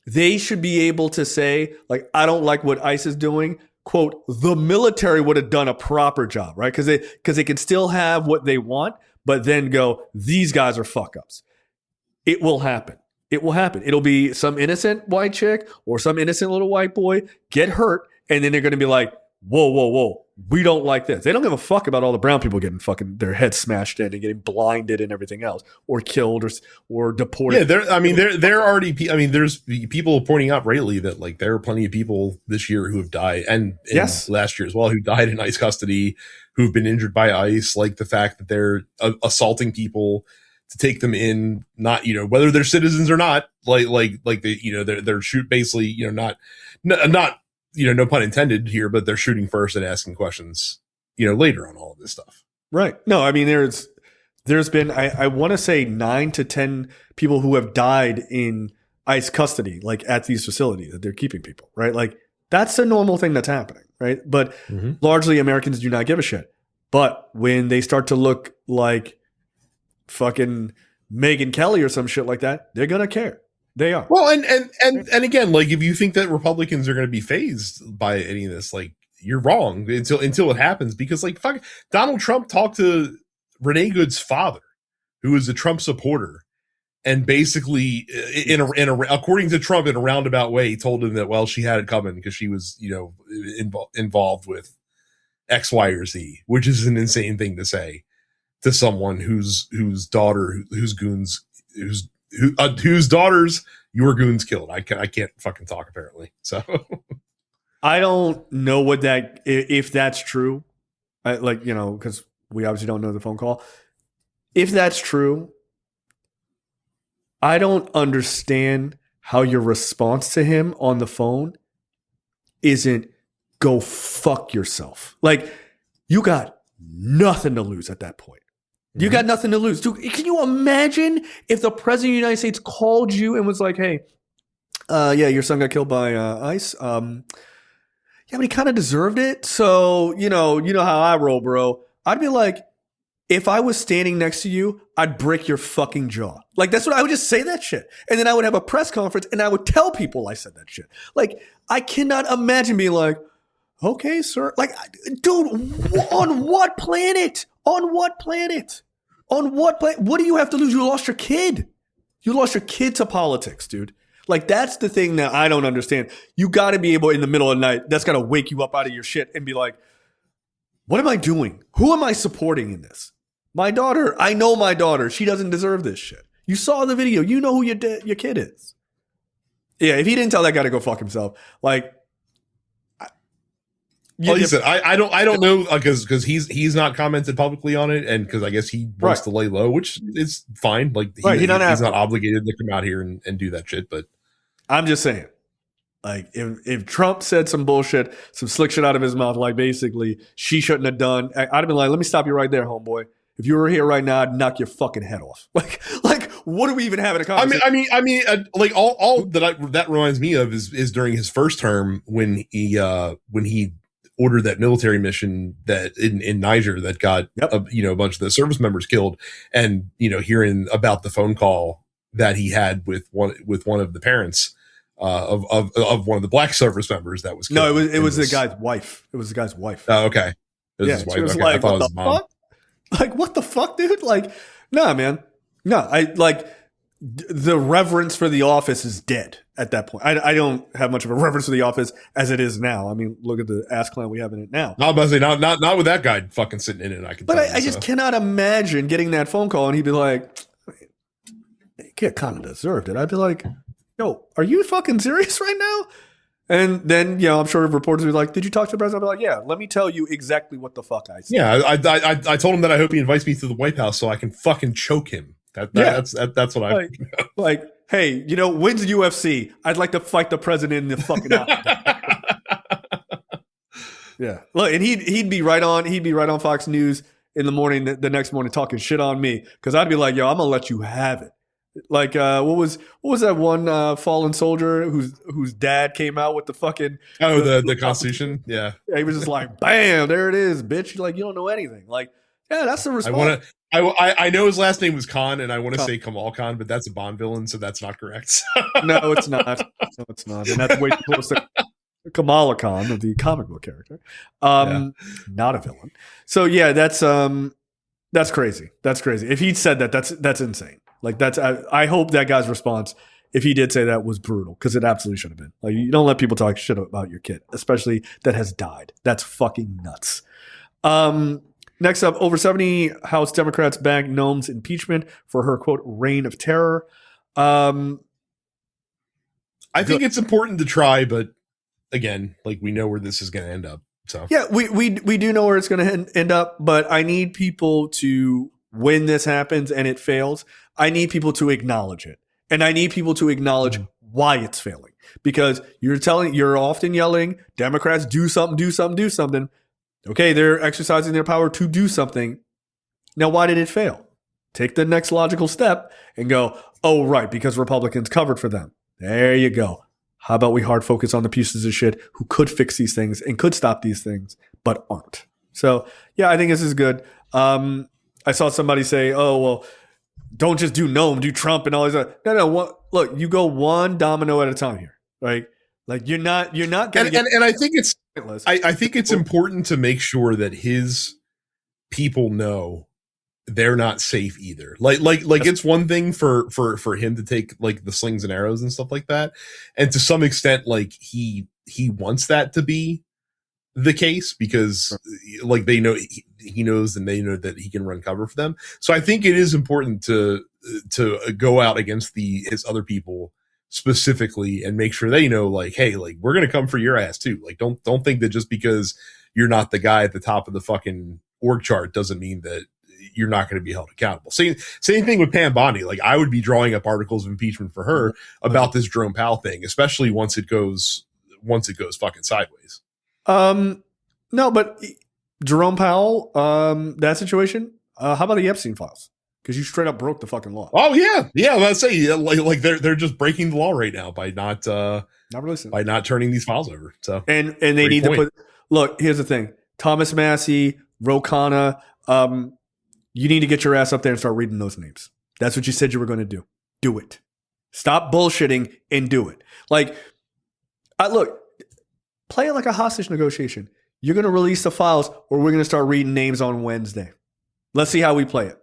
they should be able to say, like, I don't like what ICE is doing. Quote, the military would have done a proper job, right? Because they can still have what they want, but then go, these guys are fuck ups. It will happen. It will happen. It'll be some innocent white chick or some innocent little white boy get hurt, and then they're going to be like, whoa. We don't like this. They don't give a fuck about all the brown people getting fucking their heads smashed in and getting blinded and everything else, or killed or deported. Yeah, they're already. I mean, there's people pointing out rightly that, like, there are plenty of people this year who have died, and last year as well, who died in ICE custody, who've been injured by ICE. Like the fact that they're assaulting people to take them in, not, whether they're citizens or not, they're shoot basically, not no pun intended here, but they're shooting first and asking questions, later on all of this stuff. Right. No, I mean, there's been, I want to say 9 to 10 people who have died in ICE custody, like at these facilities that they're keeping people, right? Like, that's a normal thing that's happening, right? But largely Americans do not give a shit. But when they start to look like fucking Megyn Kelly or some shit like that, they're going to care. They are. Well, and again, like, if you think that Republicans are going to be fazed by any of this, like, you're wrong until it happens, because, like, fuck, Donald Trump talked to Renee Good's father, who is a Trump supporter, and basically, according to Trump, in a roundabout way, he told him that, well, she had it coming because she was, involved with X, Y, or Z, which is an insane thing to say to someone whose daughter, whose daughters your goons killed. I can't fucking talk, apparently. So I don't know what if that's true. Because we obviously don't know the phone call. If that's true, I don't understand how your response to him on the phone isn't go fuck yourself. Like, you got nothing to lose at that point. You got nothing to lose. Dude, can you imagine if the president of the United States called you and was like, hey, your son got killed by ICE. But he kind of deserved it. So, you know how I roll, bro. I'd be like, if I was standing next to you, I'd break your fucking jaw. Like, that's what I would just say that shit. And then I would have a press conference and I would tell people I said that shit. Like, I cannot imagine being like, okay, sir. Like, dude, on what planet? On what planet? What do you have to lose? You lost your kid. You lost your kid to politics, dude. Like, that's the thing that I don't understand. You got to be able, in the middle of the night, that's got to wake you up out of your shit and be like, what am I doing? Who am I supporting in this? My daughter. I know my daughter. She doesn't deserve this shit. You saw the video. You know who your kid is. Yeah, if he didn't tell that guy to go fuck himself, like, listen, I don't know, because he's not commented publicly on it, and because I guess he wants to lay low, which is fine. Like, he's not obligated to come out here and do that shit. But I'm just saying, like, if Trump said some bullshit, some slick shit out of his mouth, like basically she shouldn't have done, I'd have been like, let me stop you right there, homeboy. If you were here right now, I'd knock your fucking head off. Like, what do we even have in a conversation? I mean, like, all that reminds me of is during his first term when he ordered that military mission that in Niger that got a bunch of the service members killed, and hearing about the phone call that he had with one of the parents of one of the black service members that was killed. No, it was the guy's wife. It was the guy's wife. Oh, okay. It was his wife. She was okay. like, I thought what it was the his mom. fuck? Like, what the fuck, dude? Like, nah, man. No, I like the reverence for the office is dead at that point. I don't have much of a reverence for the office as it is now. I mean, look at the ass clown we have in it now. No, but not with that guy fucking sitting in it. I can. But I just cannot imagine getting that phone call and he'd be like, "Kid kind of deserved it." I'd be like, "Yo, are you fucking serious right now?" And then, I'm sure reporters would be like, "Did you talk to the president?" I'd be like, "Yeah, let me tell you exactly what the fuck I said." Yeah, I told him that I hope he invites me to the White House so I can fucking choke him. That's what I like. Hey, when's the UFC? I'd like to fight the president in the fucking outfit. Yeah, look, and he'd be right on. He'd be right on Fox News in the morning, the next morning, talking shit on me because I'd be like, "Yo, I'm gonna let you have it." Like, what was that one fallen soldier whose dad came out with the fucking the Constitution? Yeah, he was just like, bam, there it is, bitch. Like, you don't know anything. Like, yeah, that's the response. I know his last name was Khan, and I want to say Kamal Khan, but that's a Bond villain, so that's not correct. No, it's not. No, it's not. And that's way too close to Kamala Khan, of the comic book character. Not a villain. So yeah, that's crazy. That's crazy. If he'd said that, that's insane. Like I hope that guy's response, if he did say that, was brutal, because it absolutely should have been. Like, you don't let people talk shit about your kid, especially that has died. That's fucking nuts. Next up, over 70 House Democrats backed Noem's impeachment for her, quote, reign of terror. I think it's important to try, but again, like, we know where this is going to end up. So yeah, we do know where it's going to end up, but I need people to, when this happens and it fails, I need people to acknowledge it. And I need people to acknowledge why it's failing. Because you're often yelling, Democrats, do something, do something, do something. Okay, they're exercising their power to do something. Now, why did it fail? Take the next logical step and go, oh, right, because Republicans covered for them. There you go. How about we hard focus on the pieces of shit who could fix these things and could stop these things, but aren't. So, yeah, I think this is good. I saw somebody say, oh, well, don't just do Noem, do Trump and all this. No. Look, you go one domino at a time here, right? Like, you're not going to get. And I think it's. I think it's important to make sure that his people know they're not safe either. Like it's one thing for him to take like the slings and arrows and stuff like that, and to some extent, like he wants that to be the case because like they know he knows and they know that he can run cover for them. So I think it is important to go out against his other people specifically and make sure they know, like, hey, like, we're gonna come for your ass too. Like, don't think that just because you're not the guy at the top of the fucking org chart doesn't mean that you're not going to be held accountable. Same thing with Pam Bondi. Like, I would be drawing up articles of impeachment for her about this Jerome Powell thing, especially once it goes fucking sideways. No, but Jerome Powell, that situation. How about the Epstein files? Because you straight up broke the fucking law. Oh yeah. Let's say like they're just breaking the law right now by not releasing, by not turning these files over. So and they need to put. Look, here's the thing: Thomas Massey, Ro Khanna, you need to get your ass up there and start reading those names. That's what you said you were going to do. Do it. Stop bullshitting and do it. Like, look, play it like a hostage negotiation. You're going to release the files, or we're going to start reading names on Wednesday. Let's see how we play it.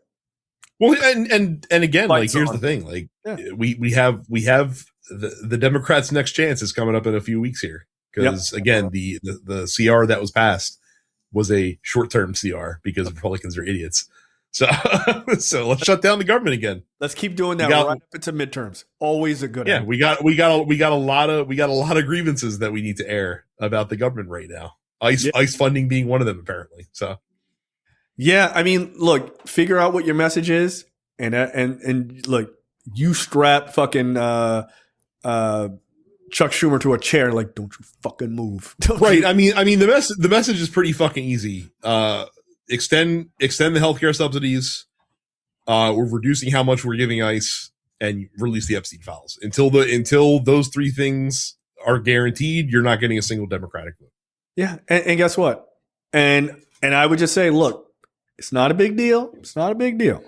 Well, and again, like, here's the thing: like, we have the Democrats' next chance is coming up in a few weeks here, because again, the CR that was passed was a short-term CR because Republicans are idiots. So let's shut down the government again. Let's keep doing that right up into midterms. Always a good idea. We got a lot of grievances that we need to air about the government right now. ICE funding being one of them, apparently. So yeah, I mean, look, figure out what your message is, and look, you strap fucking Chuck Schumer to a chair, like, don't you fucking move. Right. I mean the message is pretty fucking easy. Extend the healthcare subsidies. We're reducing how much we're giving ICE, and release the Epstein files. Until those three things are guaranteed, you're not getting a single Democratic vote. Yeah. And guess what? And I would just say, look, it's not a big deal. It's not a big deal.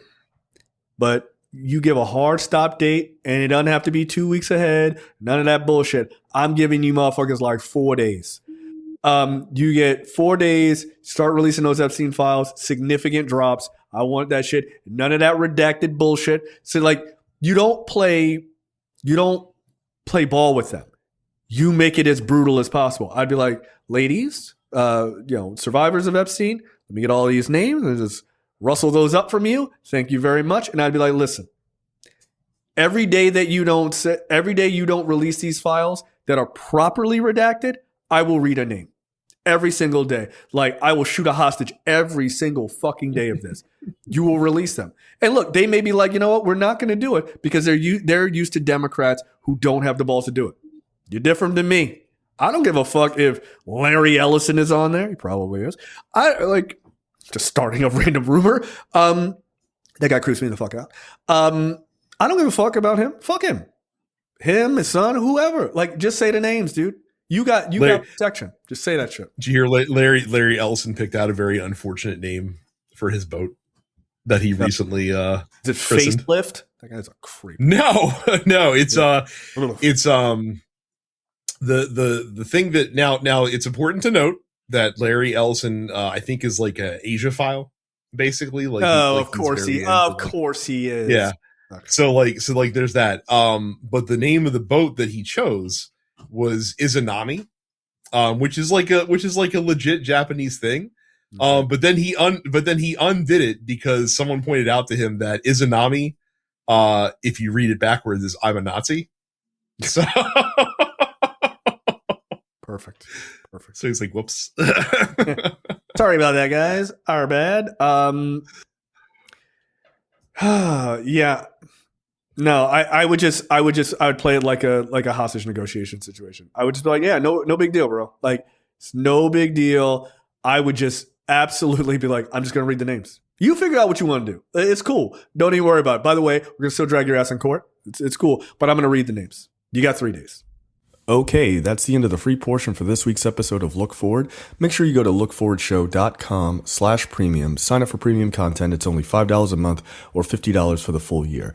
But you give a hard stop date, and it doesn't have to be 2 weeks ahead. None of that bullshit. I'm giving you motherfuckers like 4 days. You get 4 days, start releasing those Epstein files, significant drops. I want that shit. None of that redacted bullshit. So like, you don't play ball with them. You make it as brutal as possible. I'd be like, ladies, survivors of Epstein, let me get all these names and just rustle those up from you. Thank you very much. And I'd be like, listen, every day you don't release these files that are properly redacted, I will read a name every single day. Like, I will shoot a hostage every single fucking day of this. You will release them. And look, they may be like, you know what? We're not going to do it because they're used to Democrats who don't have the balls to do it. You're different than me. I don't give a fuck if Larry Ellison is on there. He probably is. Just starting a random rumor. That guy creeps me the fuck out. I don't give a fuck about him. Fuck him. Him, his son, whoever. Like, just say the names, dude. You got protection. Just say that shit. Did you hear Larry Ellison picked out a very unfortunate name for his boat that he recently Is it christened? Facelift? That guy's a creep. No, it's the thing that now it's important to note that Larry Ellison I think is like a Asia file, basically. Like, of course he is. Yeah. Okay. So there's that. But the name of the boat that he chose was Izanami, which is like a legit Japanese thing. Okay. But then he undid it because someone pointed out to him that Izanami, if you read it backwards, is I'm a Nazi. So Perfect. So he's like, whoops. Sorry about that, guys. Our bad. Yeah. No, I would play it like a hostage negotiation situation. I would just be like, yeah, no big deal, bro. Like, it's no big deal. I would just absolutely be like, I'm just going to read the names. You figure out what you want to do. It's cool. Don't even worry about it. By the way, we're going to still drag your ass in court. It's cool, but I'm going to read the names. You got 3 days. Okay, that's the end of the free portion for this week's episode of Look Forward. Make sure you go to lookforwardshow.com/premium. Sign up for premium content. It's only $5 a month or $50 for the full year.